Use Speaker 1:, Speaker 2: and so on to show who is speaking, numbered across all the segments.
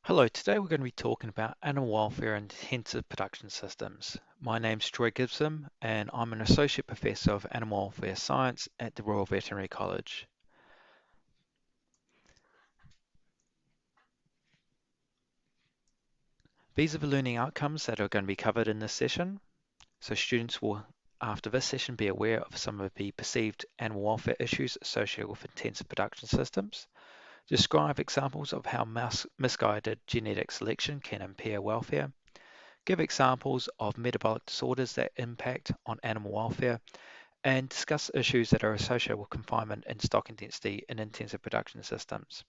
Speaker 1: Hello, today we're going to be talking about animal welfare and intensive production systems. My name's Troy Gibson and I'm an Associate Professor of Animal Welfare Science at the Royal Veterinary College. These are the learning outcomes that are going to be covered in this session. So students will, after this session, be aware of some of the perceived animal welfare issues associated with intensive production systems, describe examples of how misguided genetic selection can impair welfare, give examples of metabolic disorders that impact on animal welfare, and discuss issues that are associated with confinement and stocking density in intensive production systems.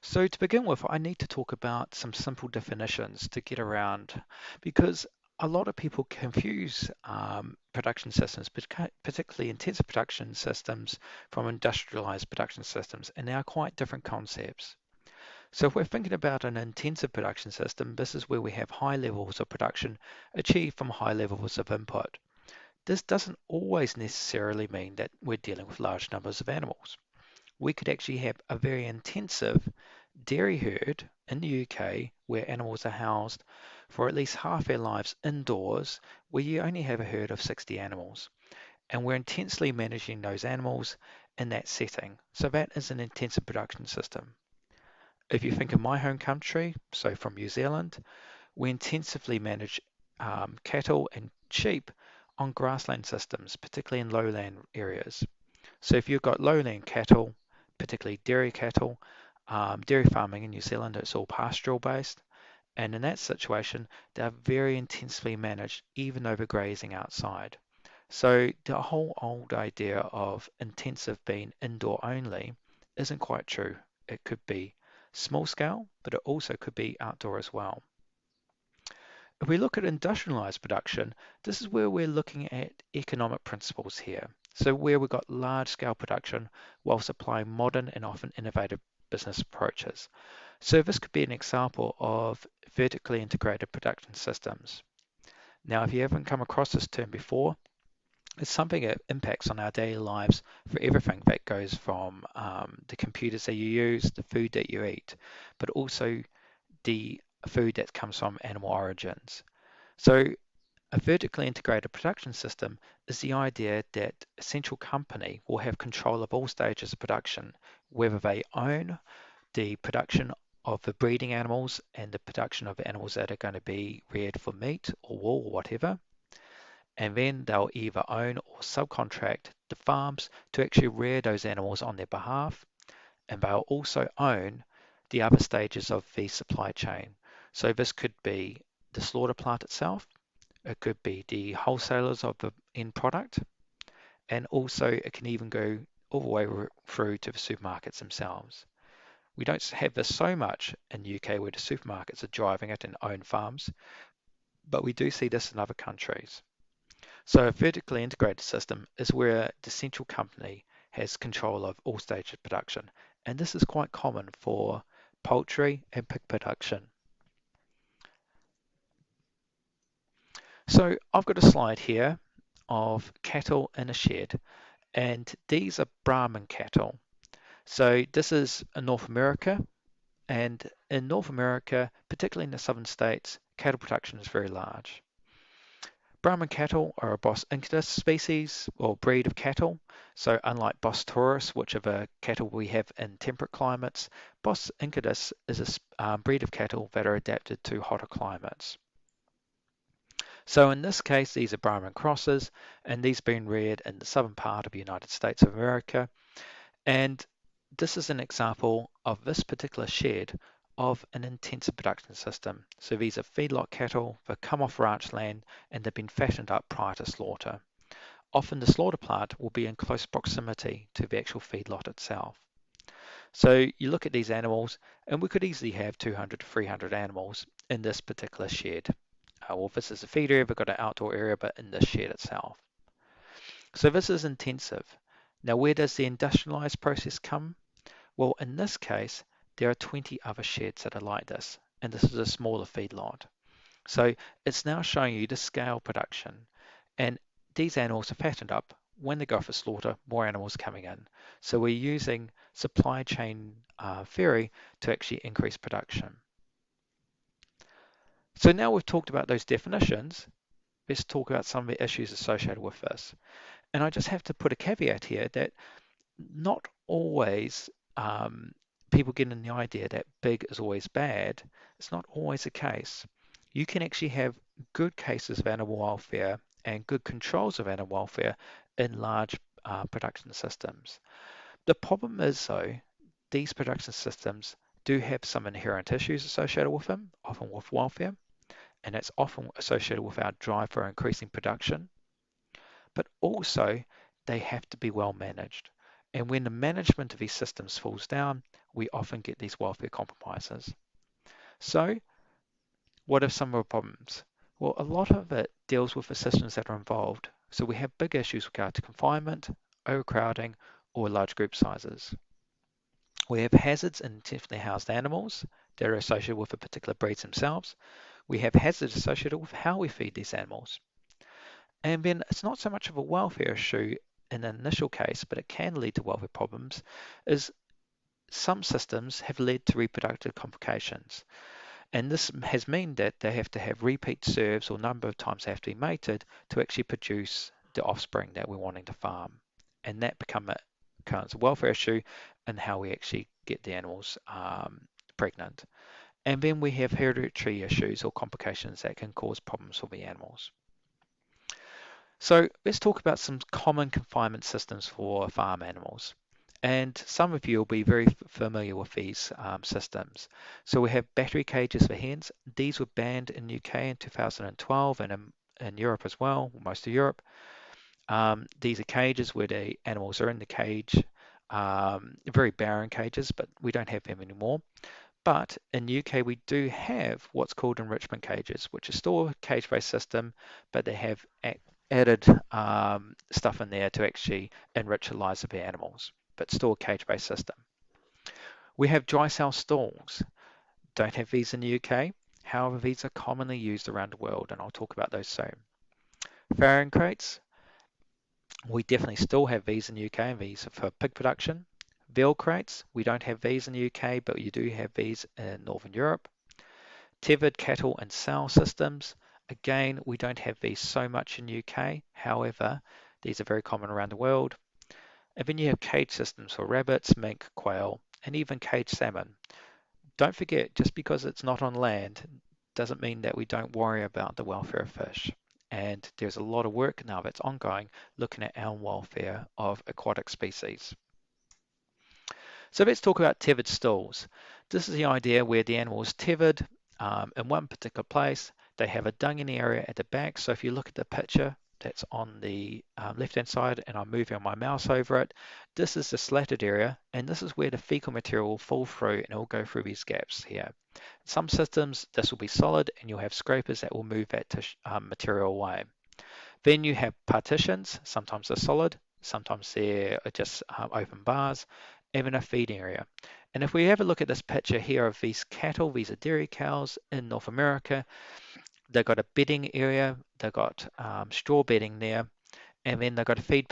Speaker 1: So to begin with, I need to talk about some simple definitions to get around because a lot of people confuse production systems, particularly intensive production systems, from industrialized production systems, and they are quite different concepts. So if we're thinking about an intensive production system, this is where we have high levels of production achieved from high levels of input. This doesn't always necessarily mean that we're dealing with large numbers of animals. We could actually have a very intensive dairy herd in the UK where animals are housed for at least half their lives indoors, where you only have a herd of 60 animals. And we're intensely managing those animals in that setting. So that is an intensive production system. If you think of my home country, so from New Zealand, we intensively manage cattle and sheep on grassland systems, particularly in lowland areas. So if you've got lowland cattle, particularly dairy cattle, dairy farming in New Zealand, it's all pastoral based. And in that situation, they're very intensively managed, even over grazing outside. So the whole old idea of intensive being indoor only isn't quite true. It could be small scale, but it also could be outdoor as well. If we look at industrialized production, this is where we're looking at economic principles here. So where we've got large scale production whilst applying modern and often innovative business approaches. So this could be an example of vertically integrated production systems. Now, if you haven't come across this term before, it's something that impacts on our daily lives for everything that goes from the computers that you use, the food that you eat, but also the food that comes from animal origins. So a vertically integrated production system is the idea that a central company will have control of all stages of production, whether they own the production of the breeding animals and the production of animals that are going to be reared for meat or wool or whatever. And then they'll either own or subcontract the farms to actually rear those animals on their behalf. And they'll also own the other stages of the supply chain. So this could be the slaughter plant itself, it could be the wholesalers of the end product, and also it can even go all the way through to the supermarkets themselves. We don't have this so much in the UK where the supermarkets are driving it and own farms, but we do see this in other countries. So a vertically integrated system is where the central company has control of all stages of production, and this is quite common for poultry and pig production. So I've got a slide here of cattle in a shed, and these are Brahman cattle. So this is in North America, and in North America, particularly in the southern states, cattle production is very large. Brahman cattle are a Bos incus species or breed of cattle. So unlike Bos taurus, which are the cattle we have in temperate climates, Bos incus is a breed of cattle that are adapted to hotter climates. So in this case, these are Brahman crosses, and these being reared in the southern part of the United States of America. And this is an example of this particular shed of an intensive production system. So these are feedlot cattle that come off ranch land and they've been fattened up prior to slaughter. Often the slaughter plant will be in close proximity to the actual feedlot itself. So you look at these animals and we could easily have 200 to 300 animals in this particular shed. Well, this is a feed area, we've got an outdoor area, but in this shed itself. So this is intensive. Now, where does the industrialized process come? Well, in this case, there are 20 other sheds that are like this, and this is a smaller feedlot. So it's now showing you the scale production, and these animals are fattened up. When they go for slaughter, more animals coming in. So we're using supply chain theory to actually increase production. So now we've talked about those definitions, let's talk about some of the issues associated with this. And I just have to put a caveat here that not always people get in the idea that big is always bad. It's not always the case. You can actually have good cases of animal welfare and good controls of animal welfare in large production systems. The problem is, though, these production systems do have some inherent issues associated with them, often with welfare, and it's often associated with our drive for increasing production, but also they have to be well managed. And when the management of these systems falls down, we often get these welfare compromises. So, what are some of the problems? Well, a lot of it deals with the systems that are involved. So, we have big issues with regard to confinement, overcrowding, or large group sizes. We have hazards in intentionally housed animals that are associated with the particular breeds themselves. We have hazards associated with how we feed these animals. And then it's not so much of a welfare issue in an initial case, but it can lead to welfare problems, is some systems have led to reproductive complications. And this has meant that they have to have repeat serves or number of times they have to be mated to actually produce the offspring that we're wanting to farm. And that becomes a welfare issue in how we actually get the animals pregnant. And then we have hereditary issues or complications that can cause problems for the animals. So let's talk about some common confinement systems for farm animals. And some of you will be very familiar with these systems. So we have battery cages for hens. These were banned in UK in 2012 and in Europe as well, most of Europe. These are cages where the animals are in the cage, very barren cages, but we don't have them anymore. But in UK, we do have what's called enrichment cages, which is still a cage-based system, but they have added stuff in there to actually enrich the lives of the animals, but still a cage-based system. We have dry cell stalls. Don't have these in the UK. However, these are commonly used around the world, and I'll talk about those soon. Farrowing crates. We definitely still have these in the UK, and these are for pig production. Veal crates. We don't have these in the UK, but you do have these in Northern Europe. Tethered cattle and sow systems. Again, we don't have these so much in UK. However, these are very common around the world. And then you have cage systems for rabbits, mink, quail, and even caged salmon. Don't forget, just because it's not on land doesn't mean that we don't worry about the welfare of fish. And there's a lot of work now that's ongoing looking at our welfare of aquatic species. So let's talk about tethered stalls. This is the idea where the animal is tethered in one particular place. They have a dunging area at the back. So if you look at the picture that's on the left-hand side and I'm moving my mouse over it, this is the slatted area, and this is where the fecal material will fall through and it will go through these gaps here. In some systems, this will be solid and you'll have scrapers that will move that material away. Then you have partitions, sometimes they're solid, sometimes they're just open bars, even a feeding area. And if we have a look at this picture here of these cattle, these are dairy cows in North America. They've got a bedding area, they've got straw bedding there, and then they've got a feed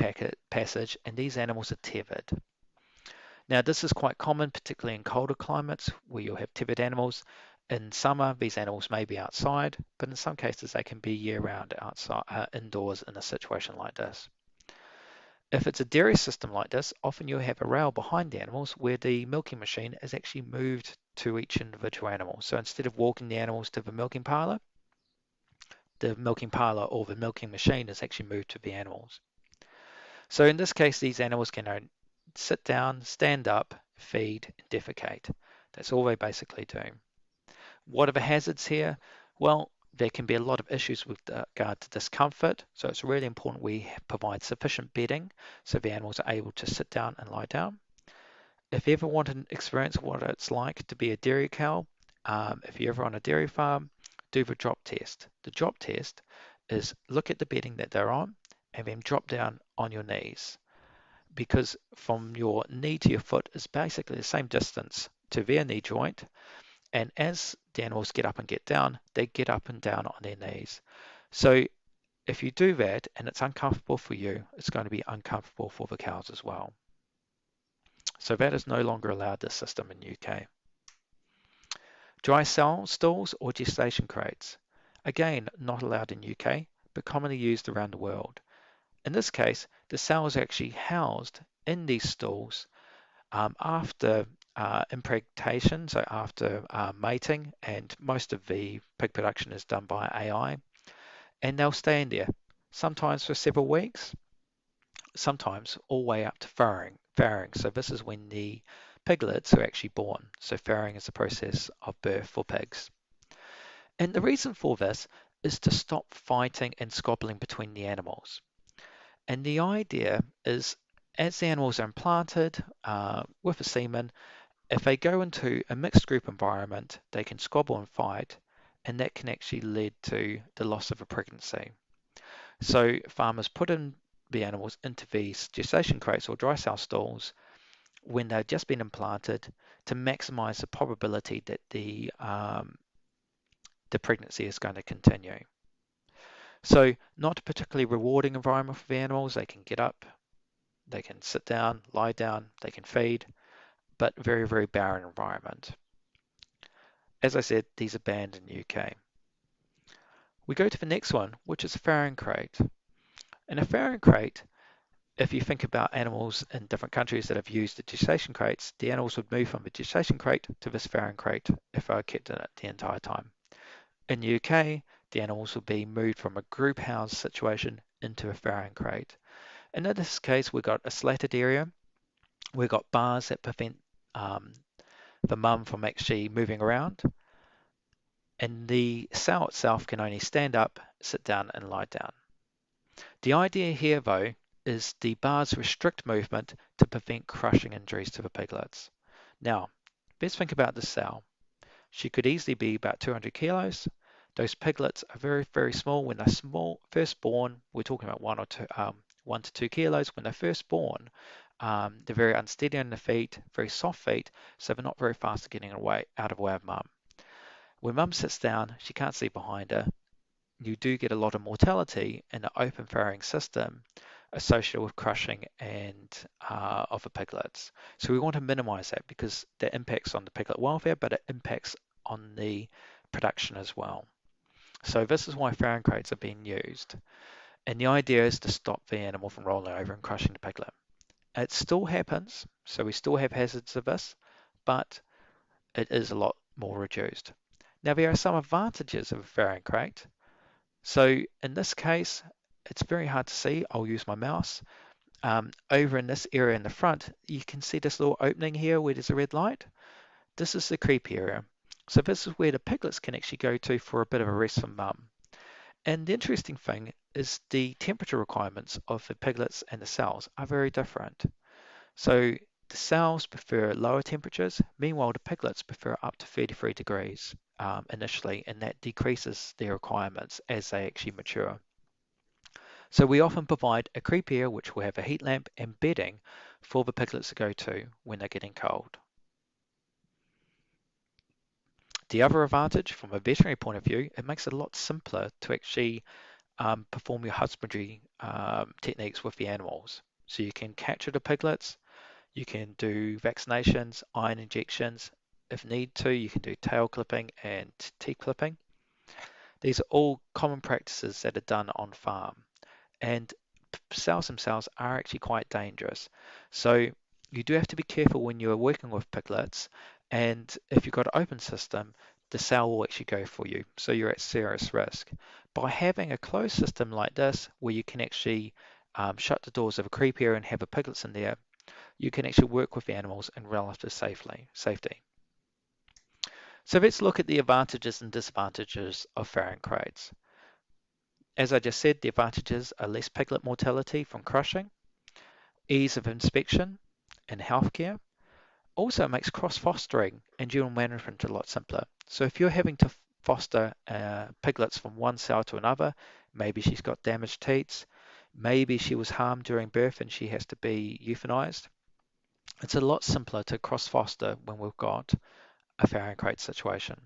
Speaker 1: passage, and these animals are tethered. Now, this is quite common, particularly in colder climates where you'll have tethered animals. In summer, these animals may be outside, but in some cases they can be year-round outside, indoors in a situation like this. If it's a dairy system like this, often you'll have a rail behind the animals where the milking machine is actually moved to each individual animal. So instead of walking the animals to the milking parlor or the milking machine is actually moved to the animals. So in this case, these animals can sit down, stand up, feed, and defecate. That's all they basically do. What are the hazards here? Well, there can be a lot of issues with regard to discomfort, so it's really important we provide sufficient bedding so the animals are able to sit down and lie down. If you ever want to experience what it's like to be a dairy cow, if you're ever on a dairy farm, do the drop test. The drop test is look at the bedding that they're on and then drop down on your knees, because from your knee to your foot is basically the same distance to their knee joint. And as the animals get up and get down, they get up and down on their knees. So if you do that and it's uncomfortable for you, it's going to be uncomfortable for the cows as well. So that is no longer allowed, this system in UK. Dry cell stalls or gestation crates. Again, not allowed in UK, but commonly used around the world. In this case, the cell is actually housed in these stalls after impregnation, so after mating, and most of the pig production is done by AI, and they'll stay in there, sometimes for several weeks, sometimes all the way up to farrowing. Farrowing. So this is when the piglets are actually born. So farrowing is the process of birth for pigs. And the reason for this is to stop fighting and squabbling between the animals. And the idea is as the animals are implanted with the semen, if they go into a mixed group environment, they can squabble and fight, and that can actually lead to the loss of a pregnancy. So farmers put in the animals into these gestation crates or dry cell stalls when they've just been implanted to maximize the probability that the pregnancy is going to continue. So not a particularly rewarding environment for the animals. They can get up, they can sit down, lie down, they can feed, but very, very barren environment. As I said, these are banned in the UK. We go to the next one, which is a farrowing crate. In a farrowing crate, if you think about animals in different countries that have used the gestation crates, the animals would move from the gestation crate to this farrowing crate if they were kept in it the entire time. In the UK, the animals would be moved from a group house situation into a farrowing crate. And in this case, we've got a slatted area. We've got bars that prevent the mum from actually moving around. And the sow itself can only stand up, sit down, and lie down. The idea here, though, is the bars restrict movement to prevent crushing injuries to the piglets. Now, let's think about the sow. She could easily be about 200 kilos. Those piglets are very, very small. When they're small, first born, we're talking about 1 to 2 kilos. When they're first born, they're very unsteady on the feet, very soft feet, so they're not very fast at getting away out of the way of mum. When mum sits down, she can't see behind her. You do get a lot of mortality in the open farrowing system associated with crushing and of the piglets. So we want to minimize that because that impacts on the piglet welfare, but it impacts on the production as well. So this is why farrowing crates are being used. And the idea is to stop the animal from rolling over and crushing the piglet. It still happens, so we still have hazards of this, but it is a lot more reduced. Now there are some advantages of a farrowing crate. So in this case, it's very hard to see. I'll use my mouse. Over in this area in the front, you can see this little opening here where there's a red light. This is the creep area. So this is where the piglets can actually go to for a bit of a rest from mum. And the interesting thing is the temperature requirements of the piglets and the sows are very different. So the sows prefer lower temperatures, meanwhile the piglets prefer up to 33 degrees initially, and that decreases their requirements as they actually mature. So we often provide a creep area which will have a heat lamp and bedding for the piglets to go to when they're getting cold. The other advantage from a veterinary point of view, it makes it a lot simpler to actually perform your husbandry techniques with the animals. So you can capture the piglets, you can do vaccinations, iron injections. If need to, you can do tail clipping and teeth clipping. These are all common practices that are done on farm. And sows themselves are actually quite dangerous. So you do have to be careful when you're working with piglets. And if you've got an open system, the sow will actually go for you. So you're at serious risk. By having a closed system like this, where you can actually shut the doors of a creep area and have the piglets in there, you can actually work with the animals in relative safety. So let's look at the advantages and disadvantages of farrowing crates. As I just said, the advantages are less piglet mortality from crushing, ease of inspection and healthcare. Also, it makes cross-fostering and general management a lot simpler. So if you're having to foster piglets from one cell to another, maybe she's got damaged teats, maybe she was harmed during birth and she has to be euthanized. It's a lot simpler to cross-foster when we've got a farrowing crate situation.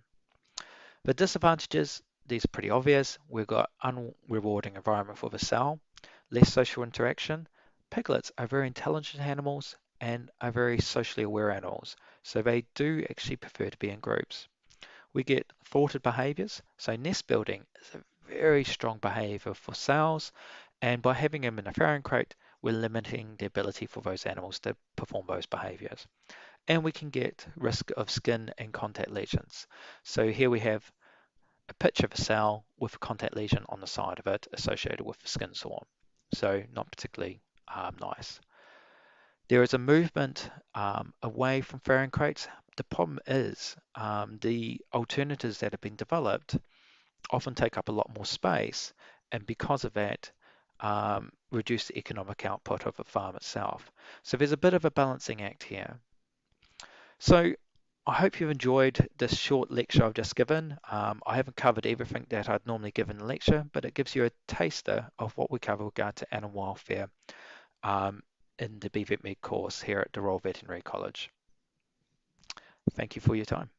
Speaker 1: The disadvantages, these are pretty obvious. We've got unrewarding environment for the cell, less social interaction. Piglets are very intelligent animals and are very socially aware animals, so they do actually prefer to be in groups. We get thwarted behaviours. So nest building is a very strong behaviour for sows, and by having them in a farrowing crate, we're limiting the ability for those animals to perform those behaviours. And we can get risk of skin and contact lesions. So here we have a picture of a sow with a contact lesion on the side of it associated with a skin sore. So not particularly nice. There is a movement away from farrowing crates. The problem is the alternatives that have been developed often take up a lot more space, and because of that, reduce the economic output of the farm itself. So there's a bit of a balancing act here. So I hope you've enjoyed this short lecture I've just given. I haven't covered everything that I'd normally give in a lecture, but it gives you a taster of what we cover with regard to animal welfare um, in the BVetMed course here at the Royal Veterinary College. Thank you for your time.